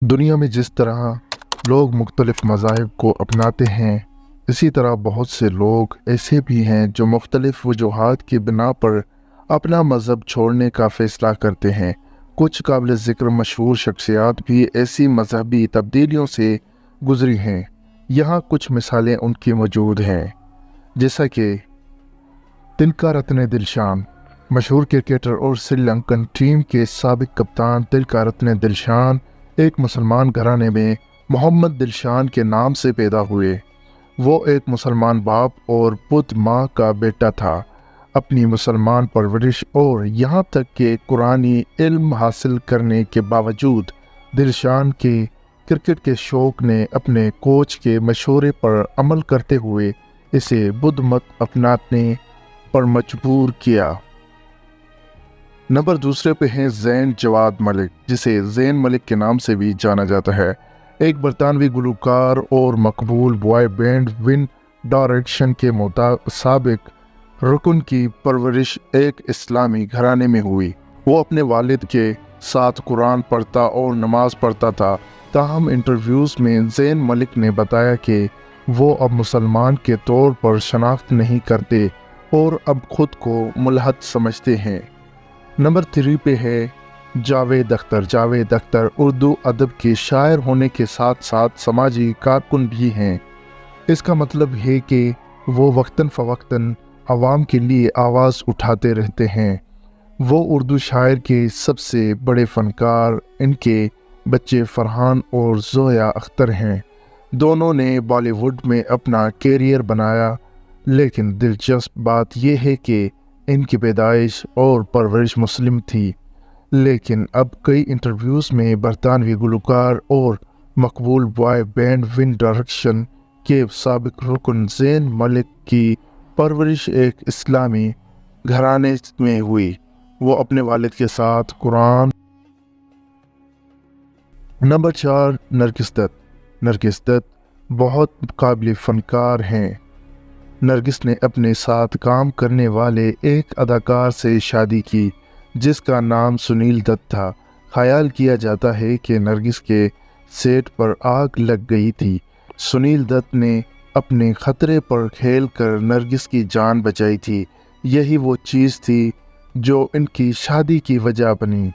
दुनिया में जिस तरह लोग मुख्तलिफ़ मज़ाहिब को अपनाते हैं, इसी तरह बहुत से लोग ऐसे भी हैं जो मुख्तलिफ़ वजूहात की बिना पर अपना मज़हब छोड़ने का फ़ैसला करते हैं। कुछ काबिल ज़िक्र मशहूर शख्सियात भी ऐसी मजहबी तब्दीलियों से गुज़री हैं। यहाँ कुछ मिसालें उनकी मौजूद हैं, जैसा कि तिलका रत्ने दिलशान, मशहूर क्रिकेटर और श्रीलंकन टीम के साबिक कप्तान तिलका रत्ने दिलशान एक मुसलमान घराने में मोहम्मद दिलशान के नाम से पैदा हुए। वो एक मुसलमान बाप और बुद्ध माँ का बेटा था। अपनी मुसलमान परवरिश और यहाँ तक कि कुरानी इल्म हासिल करने के बावजूद दिलशान के क्रिकेट के शौक़ ने अपने कोच के मशवरे पर अमल करते हुए इसे बुद्ध मत अपनाने पर मजबूर किया। नंबर दूसरे पे हैं ज़ैन जवाद मलिक, जिसे ज़ैन मलिक के नाम से भी जाना जाता है। एक बरतानवी गुलकार और मकबूल बॉय बैंड विन डायरेक्शन के मुताबिक रुकन की परवरिश एक इस्लामी घराने में हुई। वो अपने वालिद के साथ कुरान पढ़ता और नमाज पढ़ता था। ताहम इंटरव्यूज़ में ज़ैन मलिक ने बताया कि वो अब मुसलमान के तौर पर शनाख्त नहीं करते और अब खुद को मुल्हद समझते हैं। नंबर 3 पे है जावेद अख्तर। जावेद अख्तर उर्दू अदब के शायर होने के साथ साथ समाजी कारकुन भी हैं। इसका मतलब है कि वो वक्तन फ़वक्तन आवाम के लिए आवाज़ उठाते रहते हैं। वो उर्दू शायर के सबसे बड़े फ़नकार इनके बच्चे फ़रहान और ज़ोया अख्तर हैं। दोनों ने बॉलीवुड में अपना कैरियर बनाया, लेकिन दिलचस्प बात यह है कि इनकी पैदाइश और परवरिश मुस्लिम थी। लेकिन अब कई इंटरव्यूज़ में बरतानवी गुलकार और मकबूल बॉय बैंड विन डायरेक्शन के साबिक रुकन ज़ैन मलिक की परवरिश एक इस्लामी घराने में हुई। वो अपने वालिद के साथ कुरान। नंबर 4 नरगिस दत्त। नरगिस दत्त बहुत काबिल फ़नकार हैं। नरगिस ने अपने साथ काम करने वाले एक अदाकार से शादी की जिसका नाम सुनील दत्त था। ख्याल किया जाता है कि नरगिस के सेट पर आग लग गई थी। सुनील दत्त ने अपने ख़तरे पर खेलकर नरगिस की जान बचाई थी। यही वो चीज़ थी जो इनकी शादी की वजह बनी।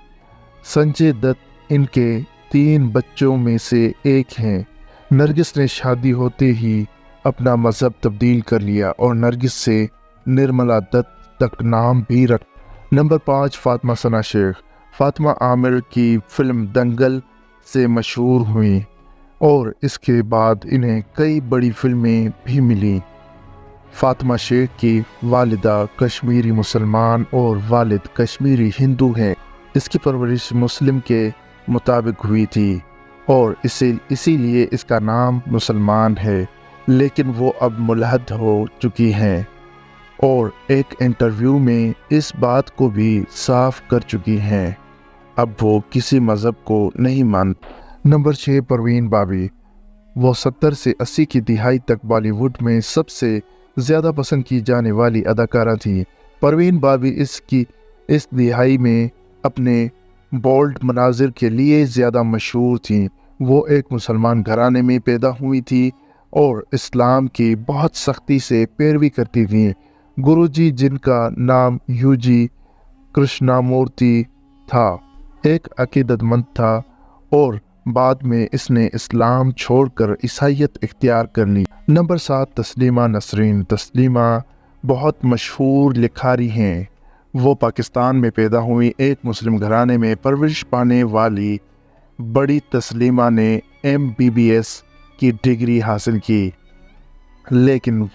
संजय दत्त इनके 3 बच्चों में से एक हैं। नरगिस ने शादी होते ही अपना मज़हब तब्दील कर लिया और नरगिस से निर्मला दत्त तक नाम भी रख। नंबर 5 फातिमा सना शेख। फातिमा आमिर की फ़िल्म दंगल से मशहूर हुई और इसके बाद इन्हें कई बड़ी फ़िल्में भी मिलीं। फातिमा शेख की वालिदा कश्मीरी मुसलमान और वालिद कश्मीरी हिंदू हैं। इसकी परवरिश मुस्लिम के मुताबिक हुई थी और इसीलिए इसका नाम मुसलमान है, लेकिन वो अब मुल्हद हो चुकी हैं और एक इंटरव्यू में इस बात को भी साफ कर चुकी हैं। अब वो किसी मज़हब को नहीं मानती। नंबर 6 परवीन बाबी। वो 70 से 80 की दिहाई तक बॉलीवुड में सबसे ज़्यादा पसंद की जाने वाली अदाकारा थी। परवीन बाबी इस दिहाई में अपने बोल्ड मनाजिर के लिए ज़्यादा मशहूर थी। वो एक मुसलमान घराने में पैदा हुई थी और इस्लाम की बहुत सख्ती से पैरवी करती थी। गुरुजी, जिनका नाम यूजी कृष्णामूर्ति था, एक अकीदतमंद था और बाद में इसने इस्लाम छोड़कर ईसाईयत इख्तियार कर ली। नंबर 7 तस्लीमा नसरीन। तस्लीमा बहुत मशहूर लिखारी हैं। वो पाकिस्तान में पैदा हुई एक मुस्लिम घराने में परवरिश पाने वाली बड़ी तस्लीमा ने MBBS की डिग्री हासिल की, लेकिन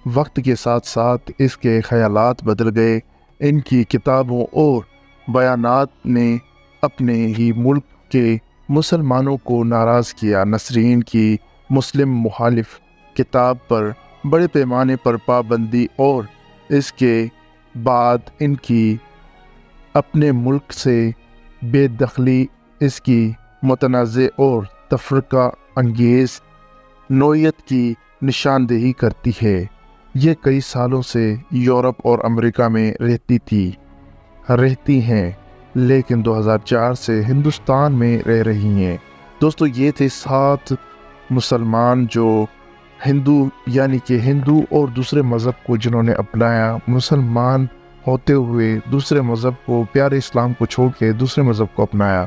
वक्त के साथ साथ इसके ख़यालात बदल गए। इनकी किताबों और बयानात ने अपने ही मुल्क के मुसलमानों को नाराज़ किया। नसरीन की मुस्लिम मुखालिफ किताब पर बड़े पैमाने पर पाबंदी और इसके बाद इनकी अपने मुल्क से बेदखली इसकी मुतनाज़े और तफरका अंगेज़ नोयत की निशानदेही करती है। ये कई सालों से यूरोप और अमेरिका में रहती हैं, लेकिन 2004 से हिंदुस्तान में रह रही हैं। دوستو یہ تھے 7 مسلمان جو ہندو یعنی کہ ہندو اور دوسرے مذہب کو جنہوں نے اپنایا، مسلمان ہوتے ہوئے دوسرے مذہب کو، پیارے اسلام کو چھوڑ کے دوسرے مذہب کو اپنایا۔